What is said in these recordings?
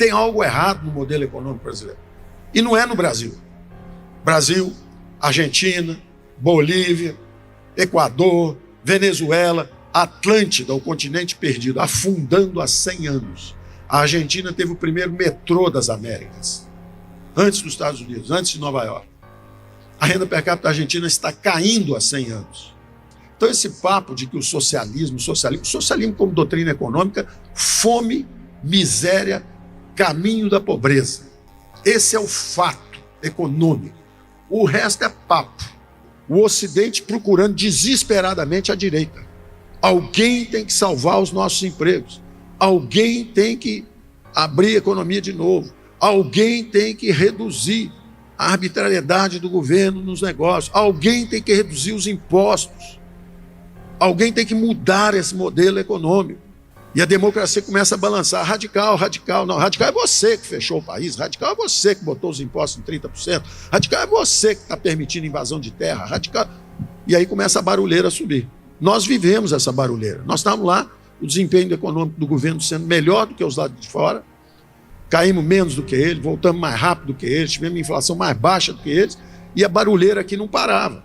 Tem algo errado no modelo econômico brasileiro. E não é no Brasil. Brasil, Argentina, Bolívia, Equador, Venezuela, Atlântida, o continente perdido, afundando há 100 anos. A Argentina teve o primeiro metrô das Américas, antes dos Estados Unidos, antes de Nova York. A renda per capita da Argentina está caindo há 100 anos. Então esse papo de que o socialismo como doutrina econômica, fome, miséria, caminho da pobreza. Esse é o fato econômico. O resto é papo. O Ocidente procurando desesperadamente a direita. Alguém tem que salvar os nossos empregos. Alguém tem que abrir a economia de novo. Alguém tem que reduzir a arbitrariedade do governo nos negócios. Alguém tem que reduzir os impostos. Alguém tem que mudar esse modelo econômico. E a democracia começa a balançar. Radical, radical. Não, radical é você que fechou o país. Radical é você que botou os impostos em 30%. Radical é você que está permitindo invasão de terra. Radical. E aí começa a barulheira a subir. Nós vivemos essa barulheira. Nós estávamos lá, o desempenho econômico do governo sendo melhor do que os lados de fora. Caímos menos do que eles, voltamos mais rápido do que eles, tivemos inflação mais baixa do que eles. E a barulheira aqui não parava.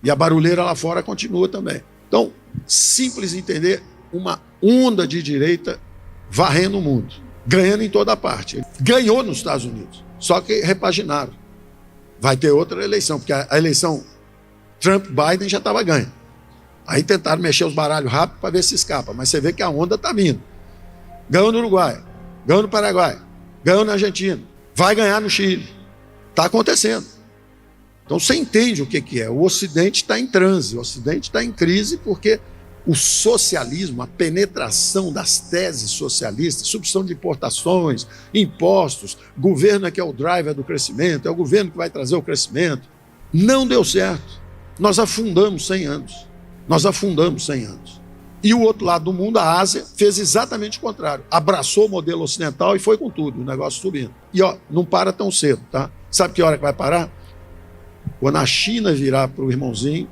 E a barulheira lá fora continua também. Então, simples entender, uma onda de direita varrendo o mundo, ganhando em toda parte. Ganhou nos Estados Unidos, só que repaginaram. Vai ter outra eleição, porque a eleição Trump-Biden já estava ganha. Aí tentaram mexer os baralhos rápido para ver se escapa, mas você vê que a onda está vindo. Ganhou no Uruguai, ganhou no Paraguai, ganhou na Argentina, vai ganhar no Chile. Está acontecendo. Então você entende o que é. O Ocidente está em transe, o Ocidente está em crise porque o socialismo, a penetração das teses socialistas, substituição de importações, impostos, governo é que é o driver do crescimento, é o governo que vai trazer o crescimento, não deu certo. Nós afundamos 100 anos. Nós afundamos 100 anos. E o outro lado do mundo, a Ásia, fez exatamente o contrário. Abraçou o modelo ocidental e foi com tudo, o negócio subindo. E não para tão cedo, tá? Sabe que hora que vai parar? Quando a China virar para o irmãozinho,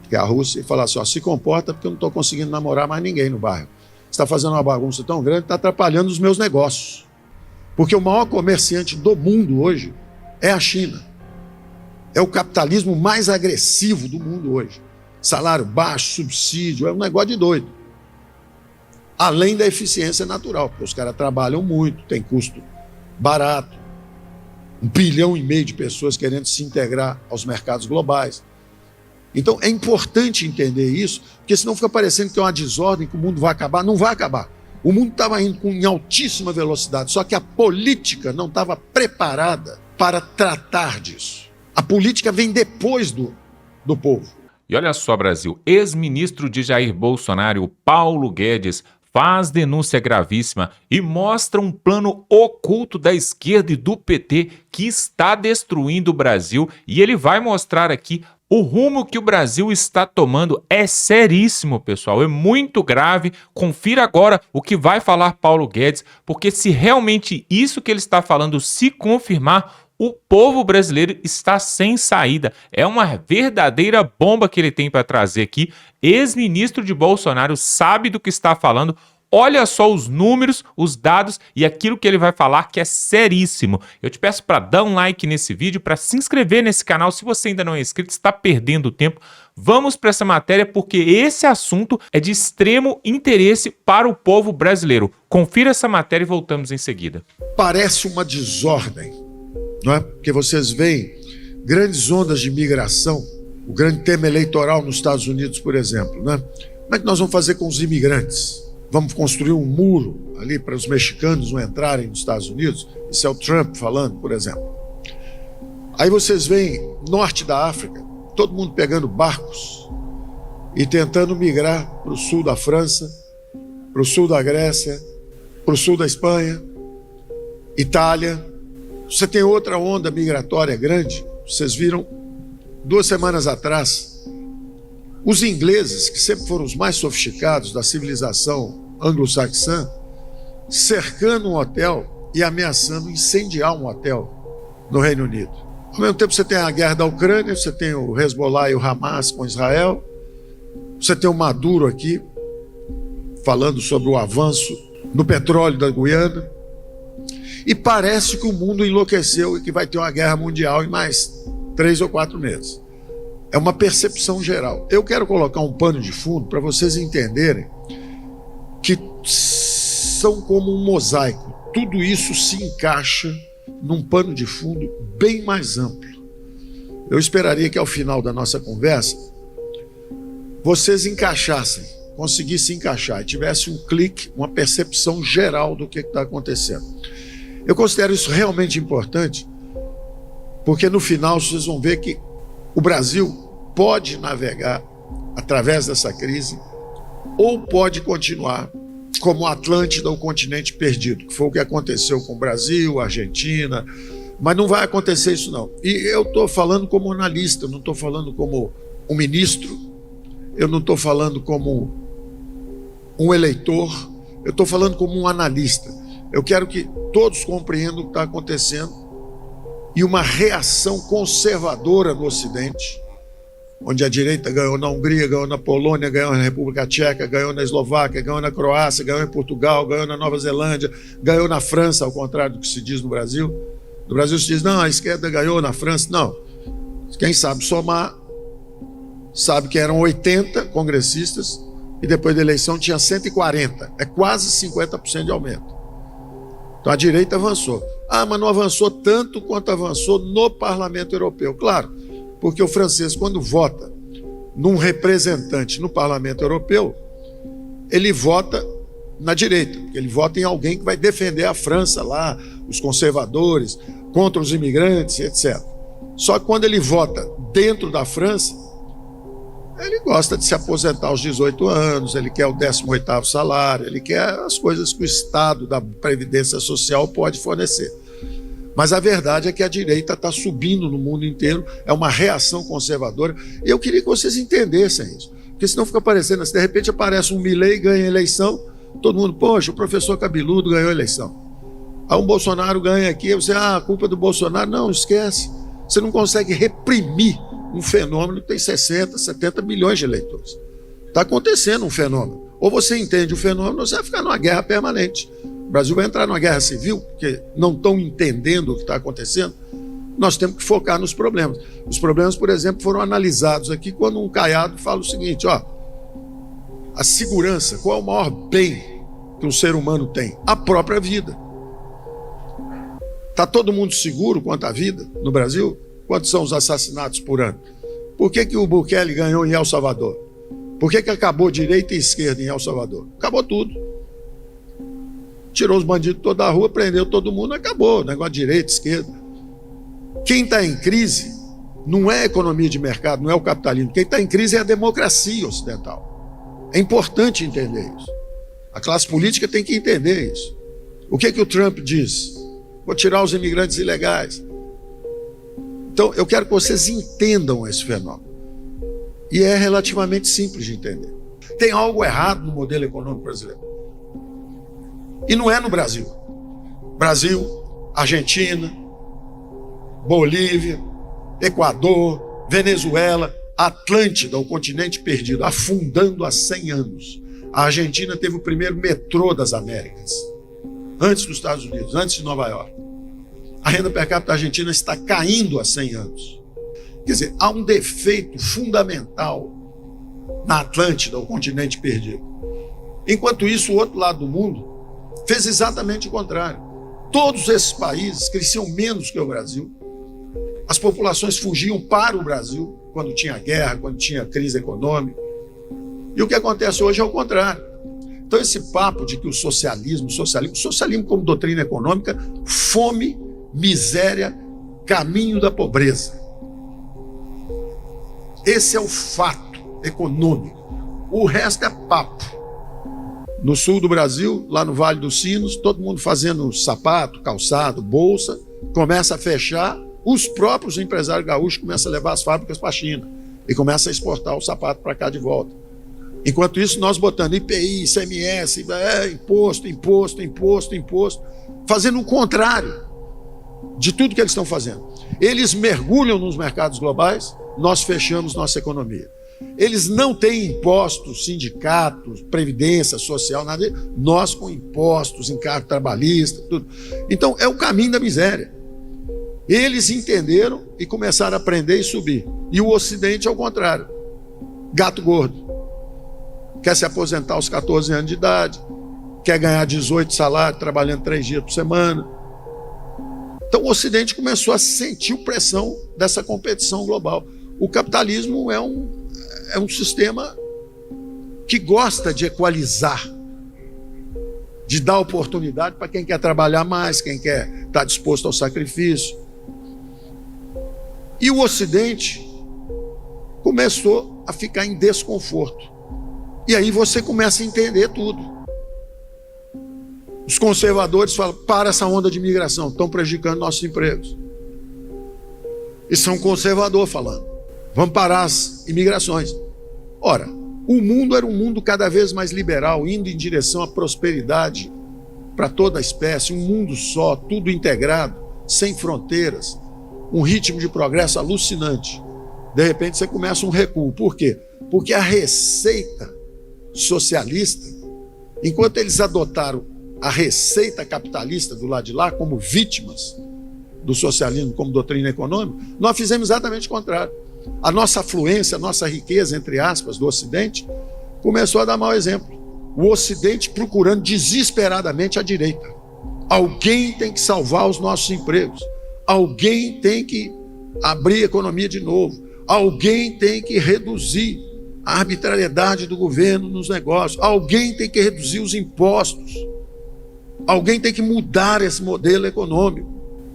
que é a Rússia, e falar assim, se comporta porque eu não estou conseguindo namorar mais ninguém no bairro. Você está fazendo uma bagunça tão grande que está atrapalhando os meus negócios. Porque o maior comerciante do mundo hoje é a China. É o capitalismo mais agressivo do mundo hoje. Salário baixo, subsídio, é um negócio de doido. Além da eficiência natural, porque os caras trabalham muito, tem custo barato, 1,5 bilhão de pessoas querendo se integrar aos mercados globais. Então é importante entender isso, porque senão fica parecendo que é uma desordem, que o mundo vai acabar. Não vai acabar. O mundo estava indo em altíssima velocidade, só que a política não estava preparada para tratar disso. A política vem depois do povo. E olha só, Brasil, ex-ministro de Jair Bolsonaro, Paulo Guedes, faz denúncia gravíssima e mostra um plano oculto da esquerda e do PT que está destruindo o Brasil. E ele vai mostrar aqui o rumo que o Brasil está tomando. É seríssimo, pessoal, é muito grave. Confira agora o que vai falar Paulo Guedes, porque se realmente isso que ele está falando se confirmar, o povo brasileiro está sem saída. É uma verdadeira bomba que ele tem para trazer aqui. Ex-ministro de Bolsonaro sabe do que está falando. Olha só os números, os dados e aquilo que ele vai falar, que é seríssimo. Eu te peço para dar um like nesse vídeo, para se inscrever nesse canal. Se você ainda não é inscrito, está perdendo tempo. Vamos para essa matéria porque esse assunto é de extremo interesse para o povo brasileiro. Confira essa matéria e voltamos em seguida. Parece uma desordem, não é? Porque vocês veem grandes ondas de migração, o grande tema eleitoral nos Estados Unidos, por exemplo, né? Como é que nós vamos fazer com os imigrantes? Vamos construir um muro ali para os mexicanos não entrarem nos Estados Unidos? Isso é o Trump falando, por exemplo. Aí vocês veem norte da África, todo mundo pegando barcos e tentando migrar para o sul da França, para o sul da Grécia, para o sul da Espanha, Itália. Você tem outra onda migratória grande. Vocês viram 2 semanas atrás, os ingleses, que sempre foram os mais sofisticados da civilização anglo-saxã, cercando um hotel e ameaçando incendiar um hotel no Reino Unido. Ao mesmo tempo você tem a guerra da Ucrânia, você tem o Hezbollah e o Hamas com Israel, você tem o Maduro aqui, falando sobre o avanço no petróleo da Guiana. E parece que o mundo enlouqueceu e que vai ter uma guerra mundial em mais 3 ou 4 meses. É uma percepção geral. Eu quero colocar um pano de fundo para vocês entenderem que são como um mosaico. Tudo isso se encaixa num pano de fundo bem mais amplo. Eu esperaria que ao final da nossa conversa vocês encaixassem, conseguissem encaixar e tivesse um clique, uma percepção geral do que está acontecendo. Eu considero isso realmente importante, porque no final vocês vão ver que o Brasil pode navegar através dessa crise ou pode continuar como Atlântida, o continente perdido, que foi o que aconteceu com o Brasil, a Argentina, mas não vai acontecer isso não. E eu estou falando como analista, eu não estou falando como um ministro, eu não estou falando como um eleitor, eu estou falando como um analista. Eu quero que todos compreendam o que está acontecendo e uma reação conservadora no Ocidente, onde a direita ganhou na Hungria, ganhou na Polônia, ganhou na República Tcheca, ganhou na Eslováquia, ganhou na Croácia, ganhou em Portugal, ganhou na Nova Zelândia, ganhou na França, ao contrário do que se diz no Brasil. No Brasil se diz, não, a esquerda ganhou na França. Não. Quem sabe somar, sabe que eram 80 congressistas e depois da eleição tinha 140. É quase 50% de aumento. Então a direita avançou. Ah, mas não avançou tanto quanto avançou no Parlamento Europeu. Claro, porque o francês, quando vota num representante no Parlamento Europeu, ele vota na direita, ele vota em alguém que vai defender a França lá, os conservadores, contra os imigrantes, etc. Só que quando ele vota dentro da França, ele gosta de se aposentar aos 18 anos, ele quer o 18º salário, ele quer as coisas que o Estado da Previdência Social pode fornecer. Mas a verdade é que a direita está subindo no mundo inteiro, é uma reação conservadora, e eu queria que vocês entendessem isso, porque senão fica parecendo assim, de repente aparece um Milei, ganha a eleição, todo mundo, poxa, o professor cabeludo ganhou a eleição. Aí um Bolsonaro ganha aqui, você, a culpa é do Bolsonaro. Não, esquece, você não consegue reprimir um fenômeno que tem 60, 70 milhões de eleitores. Está acontecendo um fenômeno. Ou você entende o fenômeno, ou você vai ficar numa guerra permanente. O Brasil vai entrar numa guerra civil, porque não estão entendendo o que está acontecendo. Nós temos que focar nos problemas. Os problemas, por exemplo, foram analisados aqui quando um Caiado fala o seguinte, ó, a segurança, qual é o maior bem que um ser humano tem? A própria vida. Está todo mundo seguro quanto à vida no Brasil? Quantos são os assassinatos por ano? Por que o Bukele ganhou em El Salvador? Por que acabou direita e esquerda em El Salvador? Acabou tudo. Tirou os bandidos toda a rua, prendeu todo mundo, acabou. Negócio de direita, esquerda. Quem está em crise não é a economia de mercado, não é o capitalismo. Quem está em crise é a democracia ocidental. É importante entender isso. A classe política tem que entender isso. O que o Trump diz? Vou tirar os imigrantes ilegais. Então, eu quero que vocês entendam esse fenômeno. E é relativamente simples de entender. Tem algo errado no modelo econômico brasileiro. E não é no Brasil. Brasil, Argentina, Bolívia, Equador, Venezuela, Atlântida, o continente perdido, afundando há 100 anos. A Argentina teve o primeiro metrô das Américas, antes dos Estados Unidos, antes de Nova York. A renda per capita da Argentina está caindo há 100 anos. Quer dizer, há um defeito fundamental na Atlântida, o continente perdido. Enquanto isso, o outro lado do mundo fez exatamente o contrário. Todos esses países cresciam menos que o Brasil. As populações fugiam para o Brasil quando tinha guerra, quando tinha crise econômica. E o que acontece hoje é o contrário. Então esse papo de que o socialismo como doutrina econômica, fome, miséria, caminho da pobreza. Esse é o fato econômico. O resto é papo. No sul do Brasil, lá no Vale dos Sinos, todo mundo fazendo sapato, calçado, bolsa, começa a fechar, os próprios empresários gaúchos começam a levar as fábricas para a China e começam a exportar o sapato para cá de volta. Enquanto isso, nós botando IPI, ICMS, imposto, fazendo o contrário de tudo que eles estão fazendo. Eles mergulham nos mercados globais, nós fechamos nossa economia. Eles não têm impostos, sindicatos, previdência social, nada. Nós com impostos, encargo trabalhista, tudo. Então, é o caminho da miséria. Eles entenderam e começaram a aprender e subir. E o Ocidente, ao contrário. Gato gordo. Quer se aposentar aos 14 anos de idade, quer ganhar 18 salários, trabalhando 3 dias por semana. Então o Ocidente começou a sentir pressão dessa competição global. O capitalismo é um sistema que gosta de equalizar, de dar oportunidade para quem quer trabalhar mais, quem quer estar disposto ao sacrifício. E o Ocidente começou a ficar em desconforto. E aí você começa a entender tudo. Os conservadores falam, para essa onda de imigração, estão prejudicando nossos empregos. Isso é um conservador falando. Vamos parar as imigrações. Ora, o mundo era um mundo cada vez mais liberal, indo em direção à prosperidade para toda a espécie, um mundo só, tudo integrado, sem fronteiras, um ritmo de progresso alucinante. De repente você começa um recuo. Por quê? Porque a receita socialista, enquanto eles adotaram a receita capitalista do lado de lá como vítimas do socialismo, como doutrina econômica, nós fizemos exatamente o contrário. A nossa afluência, a nossa riqueza, entre aspas, do Ocidente, começou a dar mau exemplo. O Ocidente procurando desesperadamente a direita. Alguém tem que salvar os nossos empregos. Alguém tem que abrir a economia de novo. Alguém tem que reduzir a arbitrariedade do governo nos negócios. Alguém tem que reduzir os impostos. Alguém tem que mudar esse modelo econômico.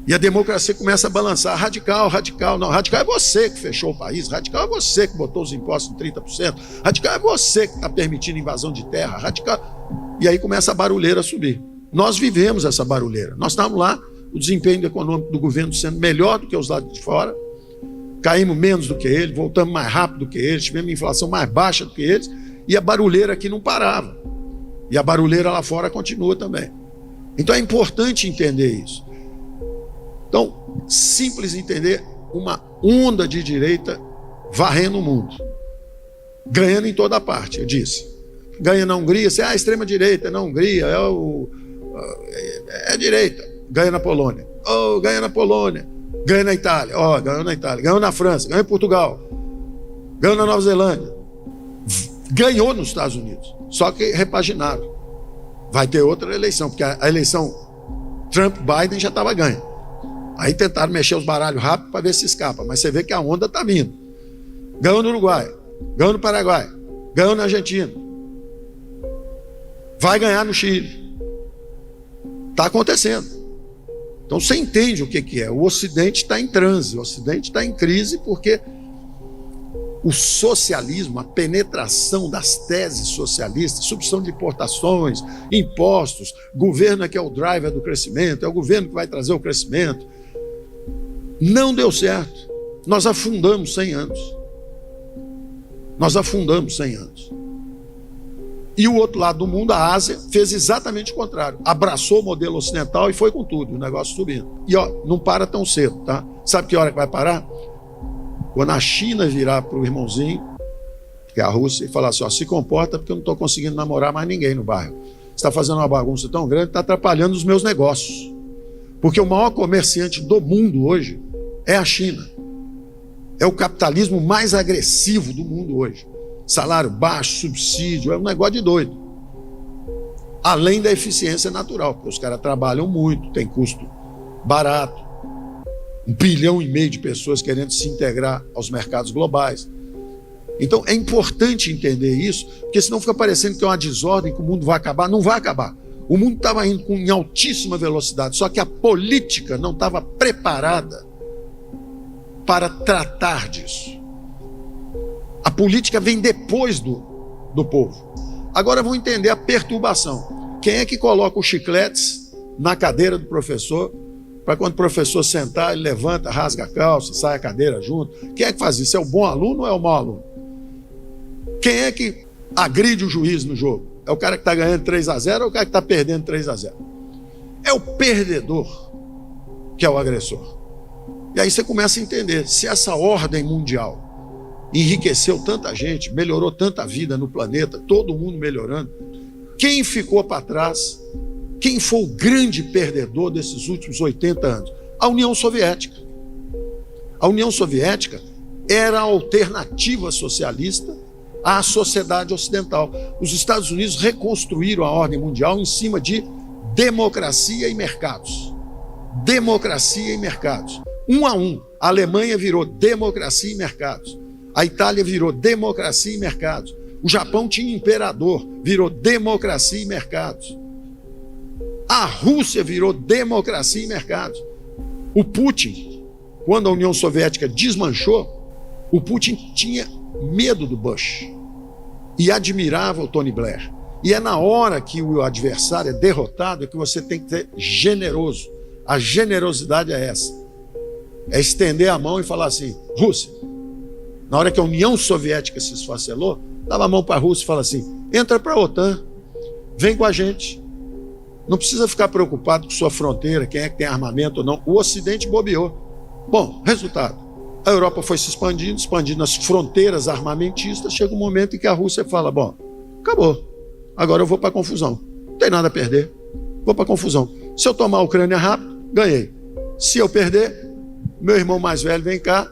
E a democracia começa a balançar. Radical, radical. Não, radical é você que fechou o país. Radical é você que botou os impostos em 30%. Radical é você que está permitindo invasão de terra. Radical. E aí começa a barulheira a subir. Nós vivemos essa barulheira. Nós estávamos lá, o desempenho econômico do governo sendo melhor do que os lados de fora. Caímos menos do que eles, voltamos mais rápido do que eles, tivemos inflação mais baixa do que eles, e a barulheira aqui não parava. E a barulheira lá fora continua também. Então é importante entender isso. Então, simples entender, uma onda de direita varrendo o mundo. Ganhando em toda parte, eu disse. Ganha na Hungria, a extrema-direita na Hungria, é a direita. Ganha na Polônia. Ganha na Polônia. Ganha na Itália, ganhou na Itália, ganhou na França, ganhou em Portugal, ganhou na Nova Zelândia, ganhou nos Estados Unidos, só que repaginado. Vai ter outra eleição, porque a eleição Trump-Biden já estava ganha. Aí tentaram mexer os baralhos rápido para ver se escapa, mas você vê que a onda está vindo. Ganhou no Uruguai, ganhou no Paraguai, ganhou na Argentina, vai ganhar no Chile. Está acontecendo. Então você entende o que é. O Ocidente está em transe, o Ocidente está em crise porque o socialismo, a penetração das teses socialistas, substituição de importações, impostos, governo é que é o driver do crescimento, é o governo que vai trazer o crescimento, não deu certo. Nós afundamos 100 anos. Nós afundamos 100 anos. E o outro lado do mundo, a Ásia, fez exatamente o contrário. Abraçou o modelo ocidental e foi com tudo, o negócio subindo. E não para tão cedo, tá? Sabe que hora que vai parar? Quando a China virar para o irmãozinho, que é a Rússia, e falar assim, se comporta porque eu não estou conseguindo namorar mais ninguém no bairro. Você está fazendo uma bagunça tão grande, está atrapalhando os meus negócios. Porque o maior comerciante do mundo hoje é a China. É o capitalismo mais agressivo do mundo hoje. Salário baixo, subsídio, é um negócio de doido. Além da eficiência natural, porque os caras trabalham muito, tem custo barato, 1,5 bilhão de pessoas querendo se integrar aos mercados globais. Então é importante entender isso, porque senão fica parecendo que é uma desordem, que o mundo vai acabar. Não vai acabar. O mundo estava indo em altíssima velocidade, só que a política não estava preparada para tratar disso. A política vem depois do povo. Agora vamos entender a perturbação. Quem é que coloca os chicletes na cadeira do professor, para quando o professor sentar, ele levanta, rasga a calça, sai a cadeira junto? Quem é que faz isso? É o bom aluno ou é o mau aluno? Quem é que agride o juiz no jogo? É o cara que está ganhando 3-0 ou o cara que está perdendo 3-0? É o perdedor que é o agressor. E aí você começa a entender, se essa ordem mundial enriqueceu tanta gente, melhorou tanta vida no planeta, todo mundo melhorando. Quem ficou para trás? Quem foi o grande perdedor desses últimos 80 anos? A União Soviética. A União Soviética era a alternativa socialista à sociedade ocidental. Os Estados Unidos reconstruíram a ordem mundial em cima de democracia e mercados. Democracia e mercados. 1 a 1. A Alemanha virou democracia e mercados. A Itália virou democracia e mercados. O Japão tinha imperador, virou democracia e mercados. A Rússia virou democracia e mercados. O Putin, quando a União Soviética desmanchou, o Putin tinha medo do Bush e admirava o Tony Blair. E é na hora que o adversário é derrotado que você tem que ser generoso. A generosidade é essa. É estender a mão e falar assim: Rússia. Na hora que a União Soviética se esfacelou, dava a mão para a Rússia e fala assim: entra para a OTAN, vem com a gente. Não precisa ficar preocupado com sua fronteira, quem é que tem armamento ou não. O Ocidente bobeou. Bom, resultado. A Europa foi se expandindo as fronteiras armamentistas. Chega um momento em que a Rússia fala: bom, acabou. Agora eu vou para a confusão. Não tem nada a perder. Vou para a confusão. Se eu tomar a Ucrânia rápido, ganhei. Se eu perder, meu irmão mais velho vem cá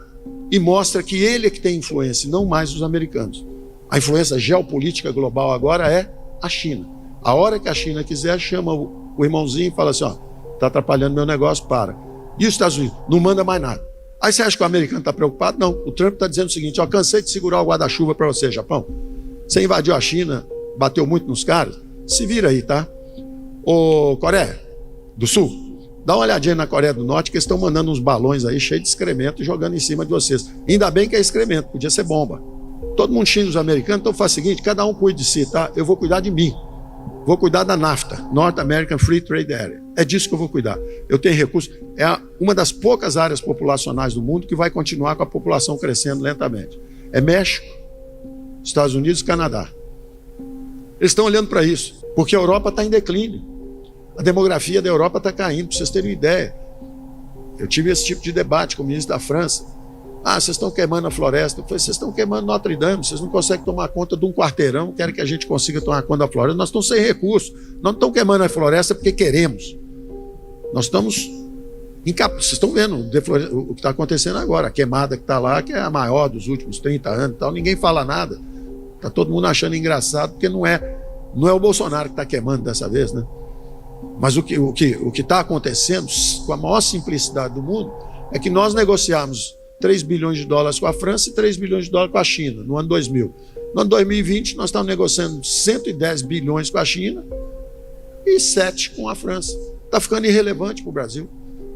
e mostra que ele é que tem influência, não mais os americanos. A influência geopolítica global agora é a China. A hora que a China quiser, chama o irmãozinho e fala assim: ó, está atrapalhando meu negócio, para. E os Estados Unidos? Não manda mais nada. Aí você acha que o americano está preocupado? Não. O Trump está dizendo o seguinte: ó, cansei de segurar o guarda-chuva para você, Japão. Você invadiu a China, bateu muito nos caras, se vira aí, tá? Ô, Coreia do Sul, dá uma olhadinha na Coreia do Norte, que eles estão mandando uns balões aí cheios de excremento e jogando em cima de vocês. Ainda bem que é excremento, podia ser bomba. Todo mundo xinga os americanos, então faz o seguinte: cada um cuide de si, tá? Eu vou cuidar de mim. Vou cuidar da NAFTA, North American Free Trade Area. É disso que eu vou cuidar. Eu tenho recursos. É uma das poucas áreas populacionais do mundo que vai continuar com a população crescendo lentamente. É México, Estados Unidos e Canadá. Eles estão olhando para isso, porque a Europa está em declínio. A demografia da Europa está caindo, para vocês terem uma ideia. Eu tive esse tipo de debate com o ministro da França. Ah, vocês estão queimando a floresta. Eu falei: vocês estão queimando Notre Dame, vocês não conseguem tomar conta de um quarteirão, querem que a gente consiga tomar conta da floresta. Nós estamos sem recursos. Nós não estamos queimando a floresta porque queremos. Nós estamos incapazes. Vocês estão vendo o que está acontecendo agora. A queimada que está lá, que é a maior dos últimos 30 anos e tal. Ninguém fala nada. Está todo mundo achando engraçado, porque não é o Bolsonaro que está queimando dessa vez, né? Mas o que está acontecendo, com a maior simplicidade do mundo, é que nós negociamos 3 bilhões de dólares com a França e 3 bilhões de dólares com a China, no ano 2000. No ano 2020, nós estamos negociando 110 bilhões com a China e 7 com a França. Está ficando irrelevante para o Brasil.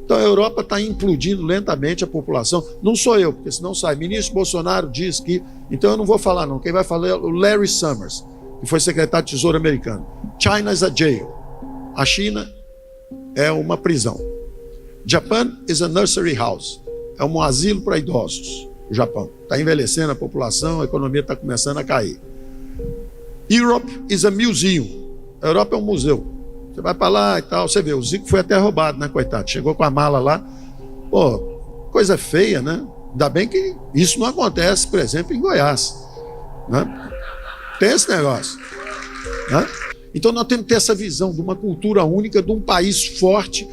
Então a Europa está implodindo lentamente a população. Não sou eu, porque senão sai. Ministro Bolsonaro diz que... Então eu não vou falar não. Quem vai falar é o Larry Summers, que foi secretário de Tesouro americano. China is a jail. A China é uma prisão. Japan is a nursery house. É um asilo para idosos. O Japão está envelhecendo a população, a economia está começando a cair. Europe is a museum. A Europa é um museu. Você vai para lá e tal, você vê, o Zico foi até roubado, né, coitado? Chegou com a mala lá. Pô, coisa feia, né? Ainda bem que isso não acontece, por exemplo, em Goiás, né? Tem esse negócio, né? Então nós temos que ter essa visão de uma cultura única, de um país forte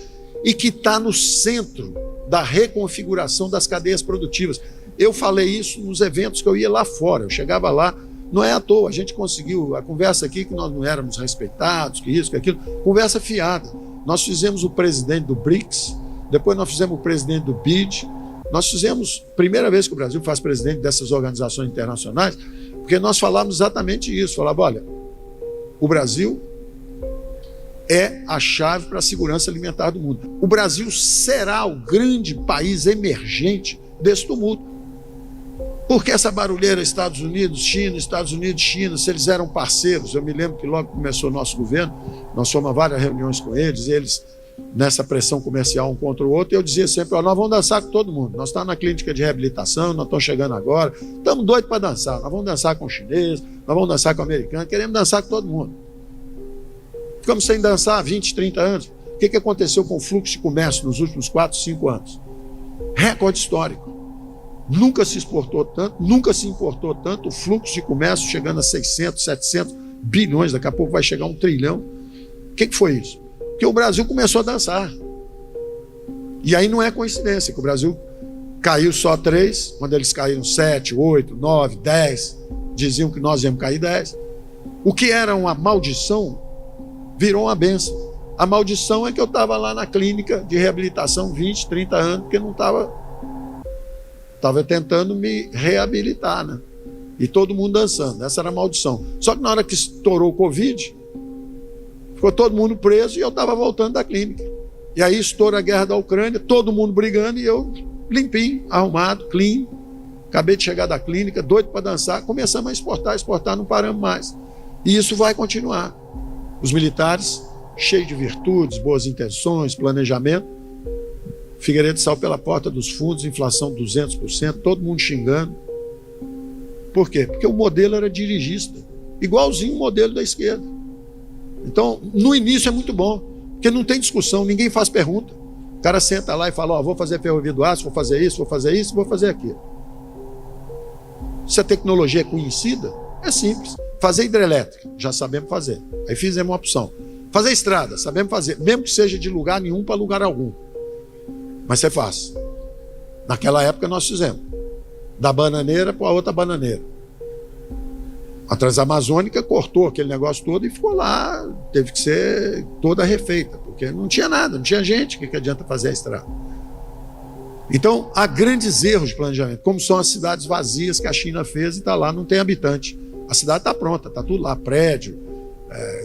e que está no centro da reconfiguração das cadeias produtivas. Eu falei isso nos eventos que eu ia lá fora. Eu chegava lá, não é à toa, a gente conseguiu a conversa aqui que nós não éramos respeitados, que isso, que aquilo, conversa fiada. Nós fizemos o presidente do BRICS, depois nós fizemos o presidente do BID, nós fizemos, primeira vez que o Brasil faz presidente dessas organizações internacionais, porque nós falávamos exatamente isso, falava: olha, o Brasil é a chave para a segurança alimentar do mundo. O Brasil será o grande país emergente desse tumulto. Porque essa barulheira Estados Unidos, China, se eles eram parceiros, eu me lembro que logo começou o nosso governo, nós fomos a várias reuniões com eles, eles nessa pressão comercial um contra o outro, e eu dizia sempre: ó, nós vamos dançar com todo mundo, nós estamos na clínica de reabilitação, nós estamos chegando agora, estamos doidos para dançar, nós vamos dançar com o chinês, nós vamos dançar com o americano, queremos dançar com todo mundo. Ficamos sem dançar há 20, 30 anos. O que aconteceu com o fluxo de comércio nos últimos 4, 5 anos? Recorde histórico. Nunca se exportou tanto, nunca se importou tanto, o fluxo de comércio chegando a 600, 700 bilhões, daqui a pouco vai chegar a 1 trilhão. O que foi isso? Porque o Brasil começou a dançar. E aí não é coincidência que o Brasil caiu só 3, quando eles caíram 7, 8, 9, 10, diziam que nós íamos cair 10. O que era uma maldição virou uma bênção. A maldição é que eu estava lá na clínica de reabilitação 20, 30 anos, porque não estava tentando me reabilitar, né? E todo mundo dançando, essa era a maldição. Só que na hora que estourou o Covid, ficou todo mundo preso e eu estava voltando da clínica. E aí estoura a guerra da Ucrânia, todo mundo brigando e eu limpinho, arrumado, clean. Acabei de chegar da clínica, doido para dançar, começamos a exportar, não paramos mais. E isso vai continuar. Os militares, cheios de virtudes, boas intenções, planejamento. Figueiredo saiu pela porta dos fundos, inflação 200%, todo mundo xingando. Por quê? Porque o modelo era dirigista, igualzinho o modelo da esquerda. Então, no início é muito bom, porque não tem discussão, ninguém faz pergunta. O cara senta lá e fala, vou fazer ferrovia do aço, vou fazer isso, vou fazer aquilo. Se a tecnologia é conhecida, é simples. Fazer hidrelétrica, já sabemos fazer. Aí fizemos uma opção. Fazer estrada, sabemos fazer, mesmo que seja de lugar nenhum para lugar algum. Mas você faz. Naquela época nós fizemos. Da bananeira para a outra bananeira. A Transamazônica cortou aquele negócio todo e ficou lá. Teve que ser toda refeita, porque não tinha nada, não tinha gente. O que adianta fazer a estrada? Então, há grandes erros de planejamento, como são as cidades vazias que a China fez e está lá, não tem habitante. A cidade está pronta, está tudo lá, prédio,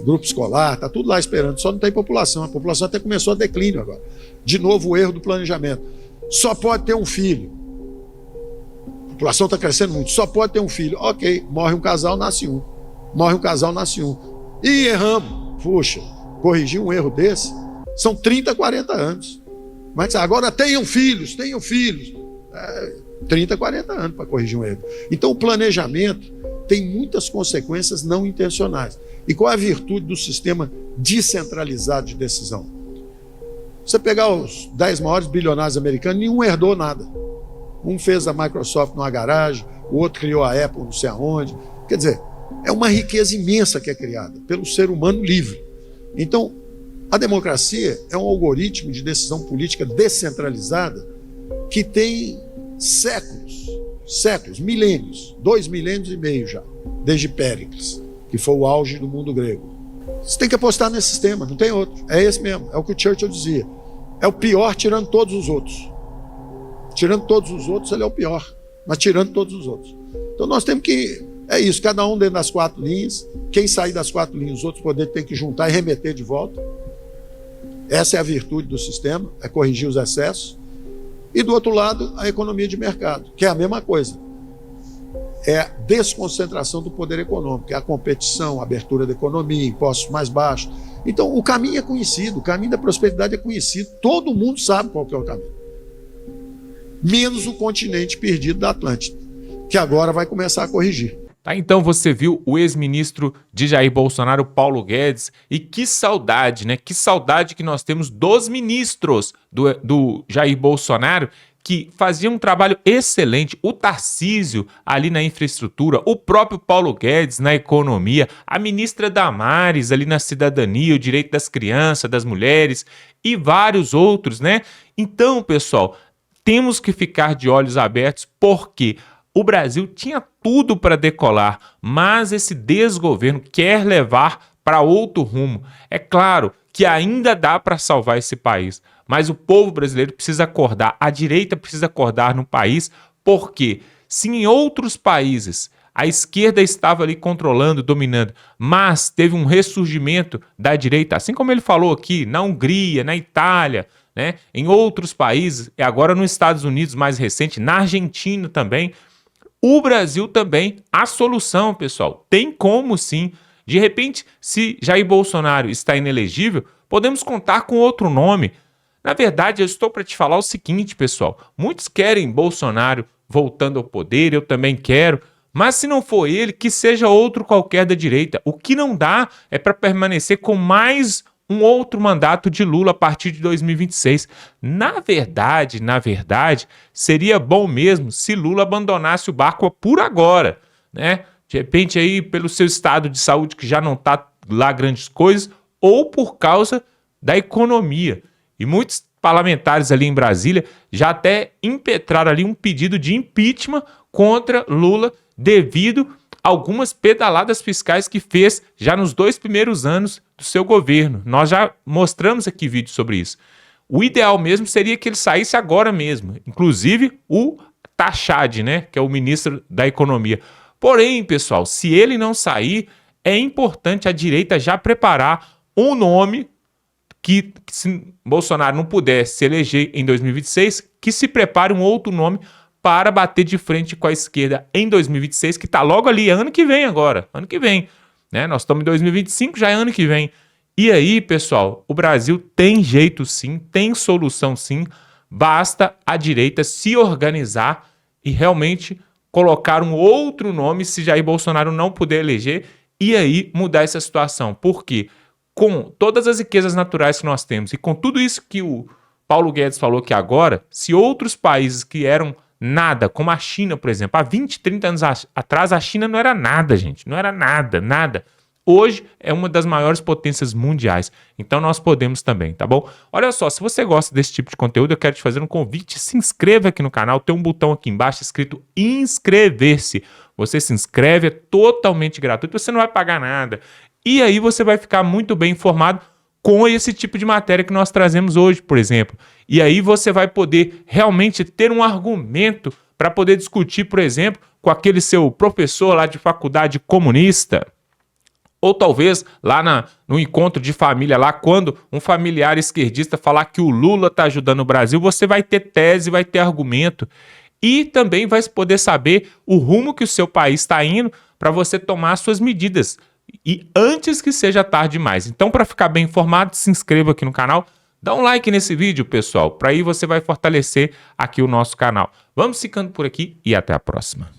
grupo escolar, está tudo lá esperando, só não tem população. A população até começou a declínio agora. De novo, o erro do planejamento. Só pode ter um filho. A população está crescendo muito, só pode ter um filho. Ok, morre um casal, nasce um. Morre um casal, nasce um. E erramos. Puxa, corrigir um erro desse são 30, 40 anos. Mas agora tenham filhos. 30, 40 anos para corrigir um erro. Então o planejamento tem muitas consequências não intencionais. E qual é a virtude do sistema descentralizado de decisão? Você pegar os 10 maiores bilionários americanos, nenhum herdou nada. Um fez a Microsoft numa garagem, o outro criou a Apple não sei aonde. Quer dizer, é uma riqueza imensa que é criada pelo ser humano livre. Então, a democracia é um algoritmo de decisão política descentralizada que tem séculos, milênios, 2 milênios e meio já, desde Péricles, que foi o auge do mundo grego. Você tem que apostar nesse sistema, não tem outro. É esse mesmo, é o que o Churchill dizia. É o pior tirando todos os outros. Tirando todos os outros, ele é o pior, mas tirando todos os outros. Então nós temos que, é isso, cada um dentro das 4 linhas, quem sair das 4 linhas, os outros poderes têm que juntar e remeter de volta. Essa é a virtude do sistema, é corrigir os excessos. E do outro lado, a economia de mercado, que é a mesma coisa. É a desconcentração do poder econômico, é a competição, a abertura da economia, impostos mais baixos. Então, o caminho é conhecido, o caminho da prosperidade é conhecido, todo mundo sabe qual que é o caminho. Menos o continente perdido da Atlântida, que agora vai começar a corrigir. Tá, então você viu o ex-ministro de Jair Bolsonaro, Paulo Guedes, e que saudade, né? Que saudade que nós temos dos ministros do Jair Bolsonaro, que faziam um trabalho excelente, o Tarcísio ali na infraestrutura, o próprio Paulo Guedes na economia, a ministra Damares ali na cidadania, o direito das crianças, das mulheres e vários outros, né? Então, pessoal, temos que ficar de olhos abertos porque o Brasil tinha tudo para decolar, mas esse desgoverno quer levar para outro rumo. É claro que ainda dá para salvar esse país, mas o povo brasileiro precisa acordar, a direita precisa acordar no país, porque se em outros países a esquerda estava ali controlando, dominando, mas teve um ressurgimento da direita, assim como ele falou aqui, na Hungria, na Itália, né, em outros países, e agora nos Estados Unidos mais recente, na Argentina também, o Brasil também, a solução, pessoal, tem como sim. De repente, se Jair Bolsonaro está inelegível, podemos contar com outro nome. Na verdade, eu estou para te falar o seguinte, pessoal, muitos querem Bolsonaro voltando ao poder, eu também quero, mas se não for ele, que seja outro qualquer da direita. O que não dá é para permanecer com mais um outro mandato de Lula a partir de 2026. Na verdade, seria bom mesmo se Lula abandonasse o barco por agora, né? De repente aí pelo seu estado de saúde que já não está lá grandes coisas, ou por causa da economia. E muitos parlamentares ali em Brasília já até impetraram ali um pedido de impeachment contra Lula devido a algumas pedaladas fiscais que fez já nos 2 primeiros anos do seu governo. Nós já mostramos aqui vídeo sobre isso. O ideal mesmo seria que ele saísse agora mesmo, inclusive o Tachad, né, que é o ministro da Economia. Porém, pessoal, se ele não sair, é importante a direita já preparar um nome que, se Bolsonaro não puder se eleger em 2026, que se prepare um outro nome para bater de frente com a esquerda em 2026, que está logo ali, ano que vem agora, ano que vem, né? Nós estamos em 2025, já é ano que vem. E aí, pessoal, o Brasil tem jeito sim, tem solução sim, basta a direita se organizar e realmente colocar um outro nome se Jair Bolsonaro não puder eleger e aí mudar essa situação. Por quê? Com todas as riquezas naturais que nós temos e com tudo isso que o Paulo Guedes falou que agora, se outros países que eram nada, como a China, por exemplo, há 20, 30 anos atrás a China não era nada, gente, não era nada. Hoje é uma das maiores potências mundiais, então nós podemos também, tá bom? Olha só, se você gosta desse tipo de conteúdo, eu quero te fazer um convite, se inscreva aqui no canal, tem um botão aqui embaixo escrito inscrever-se. Você se inscreve, é totalmente gratuito, você não vai pagar nada. E aí você vai ficar muito bem informado com esse tipo de matéria que nós trazemos hoje, por exemplo. E aí você vai poder realmente ter um argumento para poder discutir, por exemplo, com aquele seu professor lá de faculdade comunista. Ou talvez lá no encontro de família, lá quando um familiar esquerdista falar que o Lula está ajudando o Brasil, você vai ter tese, vai ter argumento. E também vai poder saber o rumo que o seu país está indo para você tomar suas medidas. E antes que seja tarde demais. Então, para ficar bem informado, se inscreva aqui no canal. Dá um like nesse vídeo, pessoal. Para aí você vai fortalecer aqui o nosso canal. Vamos ficando por aqui e até a próxima.